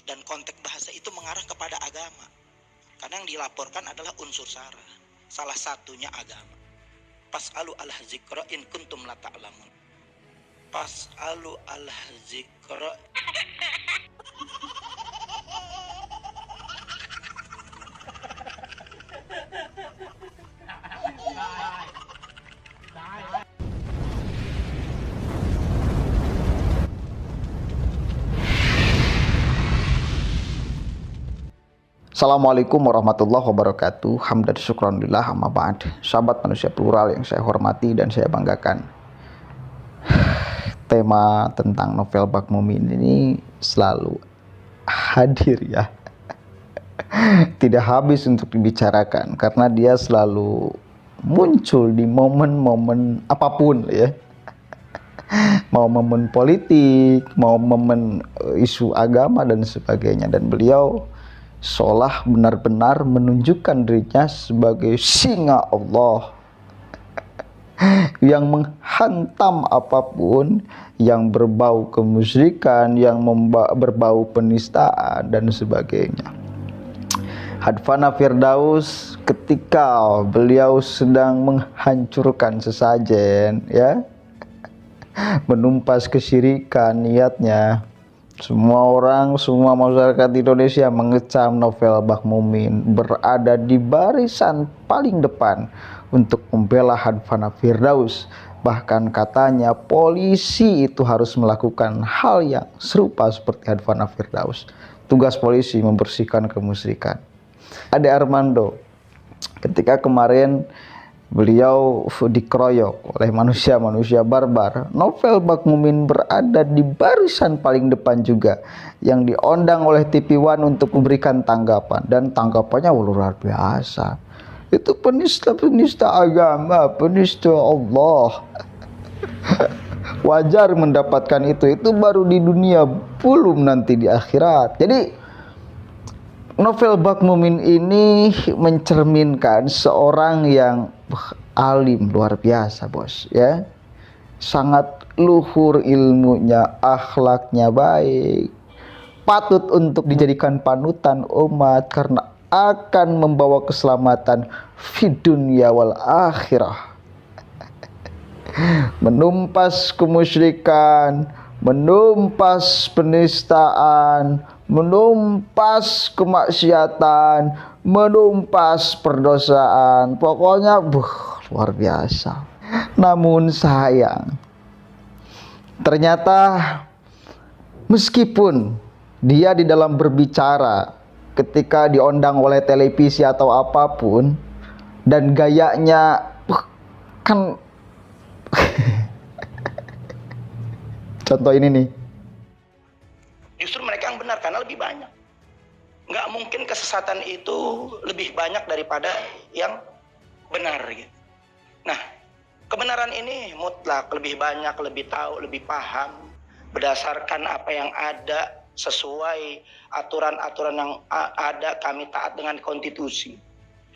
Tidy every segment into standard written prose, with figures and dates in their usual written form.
dan konteks bahasa itu mengarah kepada agama. Karena yang dilaporkan adalah unsur sara. Salah satunya agama. Fas'alu ala zikra in kuntum la ta'lamun. Fas'alu ala zikra. Assalamualaikum warahmatullahi wabarakatuh. Hamdan syukranillah amma ba'd. Sahabat manusia plural yang saya hormati dan saya banggakan, tema tentang novel Bak Mumin ini selalu hadir ya. Tidak habis untuk dibicarakan karena dia selalu muncul di momen-momen apapun ya. Mau momen politik, mau momen isu agama dan sebagainya, dan beliau seolah benar-benar menunjukkan dirinya sebagai singa Allah yang menghantam apapun yang berbau kemusyrikan, yang berbau penistaan dan sebagainya. Hadfana Firdaus ketika beliau sedang menghancurkan sesajen ya, menumpas kesyirikan niatnya, semua orang, semua masyarakat Indonesia mengecam novel Bak Mumin, berada di barisan paling depan untuk membela Hadfana Firdaus. Bahkan katanya polisi itu harus melakukan hal yang serupa seperti Hadfana Firdaus. Tugas polisi membersihkan kemusyrikan. Ade Armando, ketika kemarin beliau dikeroyok oleh manusia-manusia barbar, novel Bak Mumin berada di barisan paling depan juga, yang diundang oleh TV One untuk memberikan tanggapan, dan tanggapannya luar biasa. Itu penista agama, penista Allah. Wajar mendapatkan itu baru di dunia, belum nanti di akhirat. Jadi novel Bak Mumin ini mencerminkan seorang yang alim luar biasa, bos ya. Sangat luhur ilmunya, akhlaknya baik. Patut untuk dijadikan panutan umat karena akan membawa keselamatan fid dunya wal akhirah. Menumpas kemusyrikan, menumpas penistaan, menumpas kemaksiatan, menumpas perdosaan. Pokoknya luar biasa. Namun sayang, ternyata meskipun dia di dalam berbicara ketika diundang oleh televisi atau apapun, dan gayanya kan contoh ini nih, Justru mereka yang benar karena lebih banyak. Nggak mungkin kesesatan itu lebih banyak daripada yang benar gitu. Nah, kebenaran ini mutlak, lebih banyak, lebih tahu, lebih paham berdasarkan apa yang ada, sesuai aturan-aturan yang ada. Kami taat dengan konstitusi.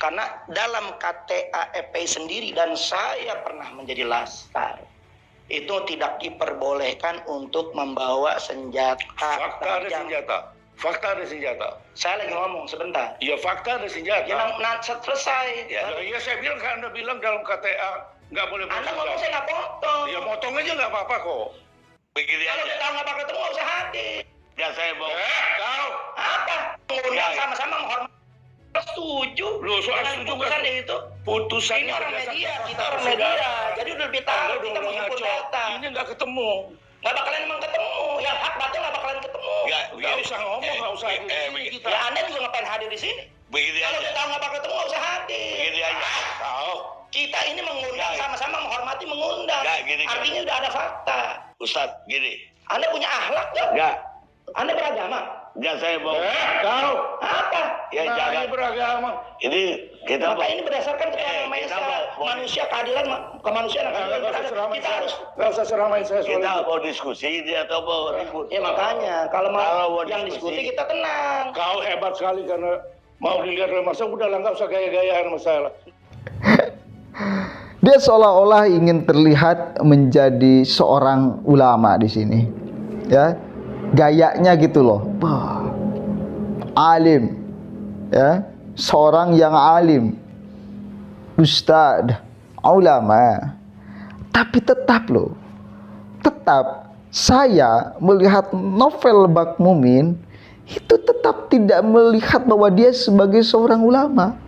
Karena dalam KTA FPI sendiri, dan saya pernah menjadi laskar, itu tidak diperbolehkan untuk membawa senjata. Fakta ada senjata. Fakta ada senjata. Saya lagi ngomong sebentar. Ya fakta ada senjata. Ya, selesai. Ya saya bilang kan, Anda bilang dalam KTA nggak boleh Anda bersenjata. ngomong saya nggak potong. Ya potong aja nggak apa-apa kok. Begini Kalau aja. kita nggak bakal ketemu nggak usah hadir. Ya saya mau. Kau. Apa? Mengundang Ya. sama-sama menghormati. Setuju. Loh, soal dengan setuju putusan nggak? itu. Putusan Ini orang berdasarkan media, fakta kita orang persidangan. media. Jadi udah lebih tahu, kita menghimpun data. Ini nggak ketemu. Nggak bakalan emang ketemu. Yang hak batil nggak bakalan ketemu. Nggak usah ngomong, nggak usah hadir di sini kita. Ya Anda juga ngapain hadir di sini? Begini Kalau aja. kita nggak bakal ketemu nggak usah hadir. Begini aja. Kau. Kita ini mengundang, Ya. sama-sama menghormati mengundang. Ya, gini. Artinya udah ada fakta. Ustadz, gini. Anda punya akhlak nggak? Nggak. Anda beragama? Ya saya mau. Kau. Apa? Ya jangan beragama. Ini kita Maka ini berdasarkan keterangan manusia, keadilan kemanusiaan. Kita harus. Nggak usah seramain saya soal kita mau diskusi ini atau mau ribut. Ya makanya kalau mau yang diskusi kita tenang. Kau hebat sekali karena mau dilihat oleh masa, udah lah nggak usah gaya-gayaan sama saya lah. dia seolah-olah ingin terlihat menjadi seorang ulama di sini ya, gayanya gitu loh. alim, ya, seorang yang alim, ustadz, ulama. Tapi tetap saya melihat novel Bak Mumin itu tetap tidak melihat bahwa dia sebagai seorang ulama.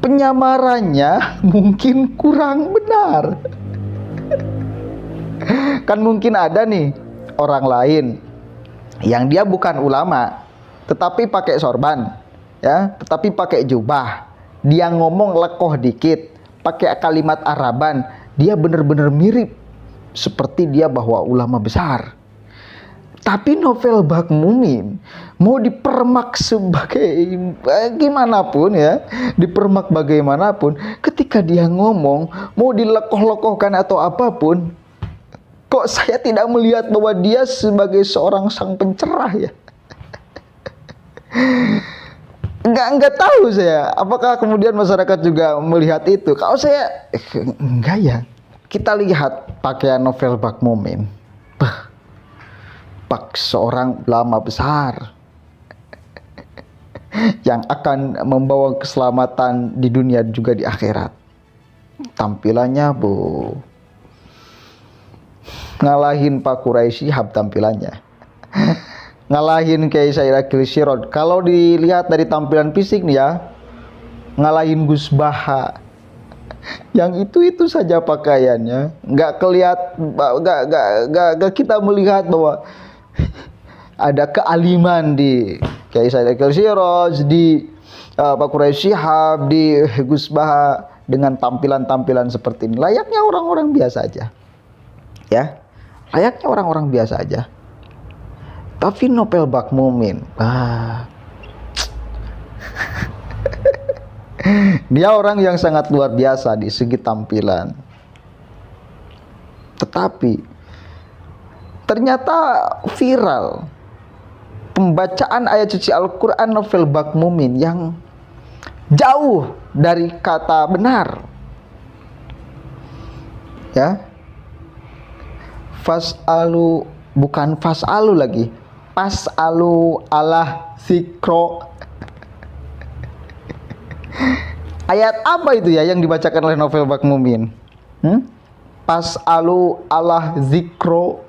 Penyamarannya mungkin kurang benar. Kan mungkin ada nih orang lain yang dia bukan ulama, tetapi pakai sorban, ya, tetapi pakai jubah. Dia ngomong lekoh dikit, pakai kalimat Araban, dia benar-benar mirip seperti dia bahwa ulama besar. Tapi novel Bak Mumin mau dipermak sebagai gimana pun, ya, dipermak bagaimanapun, ketika dia ngomong mau dilekoh-lekohkan atau apapun, kok saya tidak melihat bahwa dia sebagai seorang sang pencerah, ya. Enggak tahu saya apakah kemudian masyarakat juga melihat itu. Kalau saya enggak, ya. Kita lihat pakaian novel Bak Mumin. Bak seorang ulama besar yang akan membawa keselamatan di dunia juga di akhirat. Tampilannya ngalahin Pak Quraisy Shihab tampilannya. Ngalahin Kiai Said Akil Siraj. Kalau dilihat dari tampilan fisik nih, ya, ngalahin Gus Baha. Yang itu saja pakaiannya, nggak kita melihat bahwa ada kealiman di Kiai Said Akil Siraj, di Pak Quraisy Shihab, di Gus Baha, dengan tampilan-tampilan seperti ini. Layaknya orang-orang biasa aja, ya, layaknya orang-orang biasa aja. Tapi novel Bak Mumin, dia orang yang sangat luar biasa di segi tampilan. Tetapi ternyata viral pembacaan ayat suci Al-Quran novel Bak Mumin yang jauh dari kata benar, ya. Bukan fas'alu lagi, pas'alu ala zikro. Ayat apa itu, ya, yang dibacakan oleh novel Bak Mumin? Pas'alu ala zikro.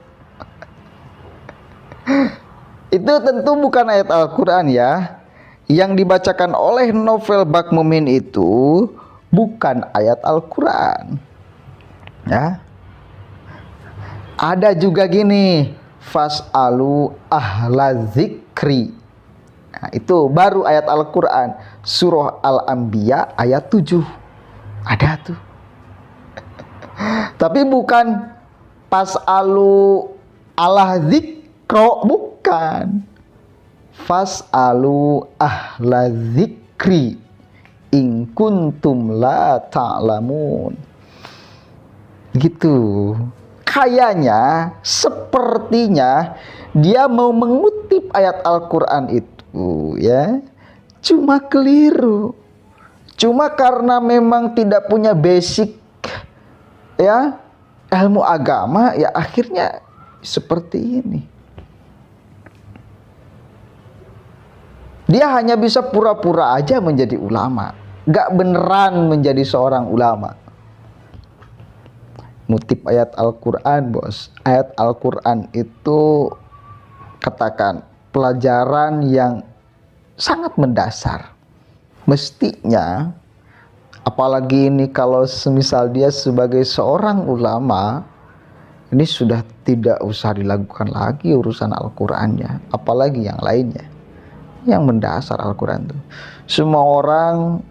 Itu tentu bukan ayat Al-Quran, ya. Yang dibacakan oleh novel Bak Mumin itu bukan ayat Al-Quran, ya. Ada juga gini, fas'alu ahla zikri. Nah, itu baru ayat Al-Quran, surah Al-Anbiya ayat 7. Ada tuh. Tapi bukan fas'alu ala zikro, bukan. Fas'alu ahla zikri in kuntum la ta'lamun. Gitu. Kayaknya, sepertinya dia mau mengutip ayat Al-Quran itu, ya, cuma keliru. Cuma karena memang tidak punya basic, ya, ilmu agama, ya, akhirnya seperti ini. Dia hanya bisa pura-pura aja menjadi ulama, gak beneran menjadi seorang ulama. Ngutip ayat Al-Quran, bos. Ayat Al-Quran itu, katakan, pelajaran yang sangat mendasar. Mestinya, apalagi ini kalau semisal dia sebagai seorang ulama, ini sudah tidak usah dilakukan lagi urusan Al-Qurannya, apalagi yang lainnya. Yang mendasar Al-Quran itu. Semua orang,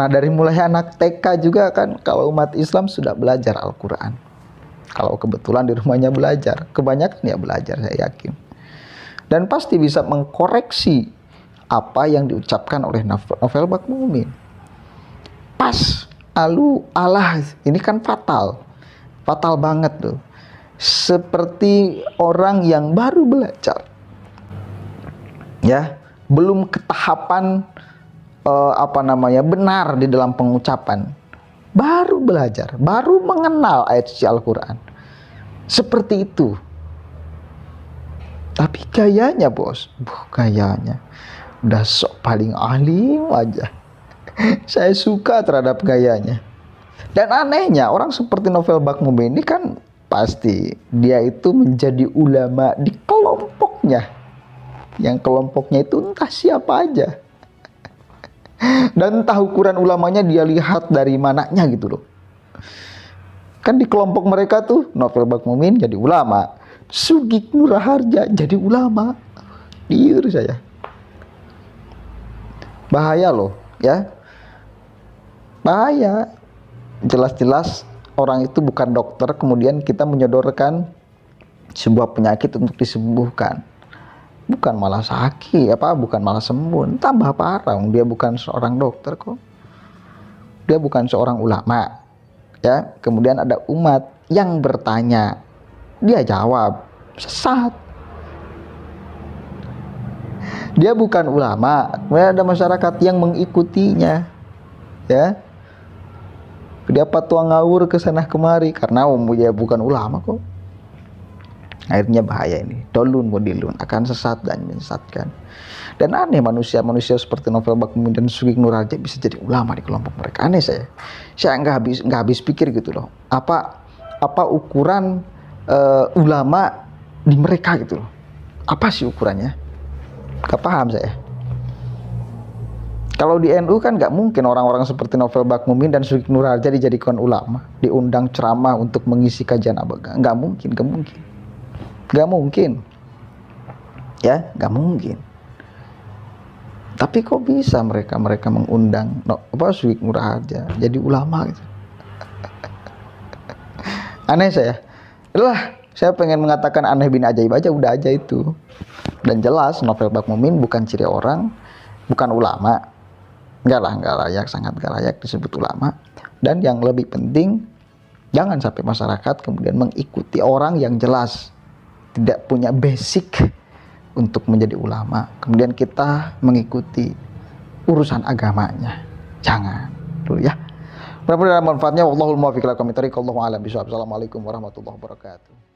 dari mulai anak TK juga kan, kalau umat Islam sudah belajar Al-Quran. Kalau kebetulan di rumahnya belajar, kebanyakan ya belajar, saya yakin. Dan pasti bisa mengkoreksi apa yang diucapkan oleh novel Bak Mumin. Pas, Allah, ini kan fatal banget tuh. Seperti orang yang baru belajar, ya, belum ke tahapan benar di dalam pengucapan. Baru belajar, baru mengenal ayat suci Al-Quran. Seperti itu. Tapi gayanya, bos, gayanya udah sok paling alim aja. Saya suka terhadap gayanya. Dan anehnya orang seperti Novel Bakmumi ini kan pasti dia itu menjadi ulama di kelompoknya. Yang kelompoknya itu entah siapa aja. Dan entah ukuran ulamanya dia lihat dari mananya gitu loh. Kan di kelompok mereka tuh Novel Bakmumi jadi ulama, Sugik Nurharja jadi ulama. Liur saya. Bahaya loh ya. Bahaya. Jelas-jelas orang itu bukan dokter, kemudian kita menyodorkan sebuah penyakit untuk disembuhkan. Bukan malah sakit, bukan malah sembuh, tambah parah. Dia bukan seorang dokter kok. Dia bukan seorang ulama. Ya, kemudian ada umat yang bertanya, dia jawab, sesat. Dia bukan ulama, kemudian ada masyarakat yang mengikutinya. Ya. Dia patwa ngawur ke sana kemari karena dia bukan ulama kok. Akhirnya bahaya ini. Dolun mudilun, akan sesat dan menyesatkan. Dan aneh manusia-manusia seperti Novel Bakmumi dan Sugik Nurharja bisa jadi ulama di kelompok mereka. Aneh saya. Saya nggak habis pikir gitu loh. Apa ukuran ulama di mereka gitu loh. Apa sih ukurannya? Gak paham saya. Kalau di NU kan nggak mungkin orang-orang seperti Novel Bakmumi dan Sugik Nurharja dijadikan ulama, diundang ceramah untuk mengisi kajian agama. Nggak mungkin. Ya, nggak mungkin. Tapi kok bisa mereka mengundang Sugik Nurharja jadi ulama gitu. Aneh saya. Saya pengen mengatakan aneh bin ajaib aja, udah aja itu. Dan jelas Novel Bakmumi bukan ciri orang, bukan ulama. Enggak layak, sangat enggak layak disebut ulama. Dan yang lebih penting, jangan sampai masyarakat kemudian mengikuti orang yang jelas tidak punya basic untuk menjadi ulama. Kemudian kita mengikuti urusan agamanya. Jangan dulu ya. Mudah-mudahan manfaatnya. Wallahul muwaffiq ila aqwamit thoriq. Wallahu a'lam bishawab. Assalamualaikum warahmatullahi wabarakatuh.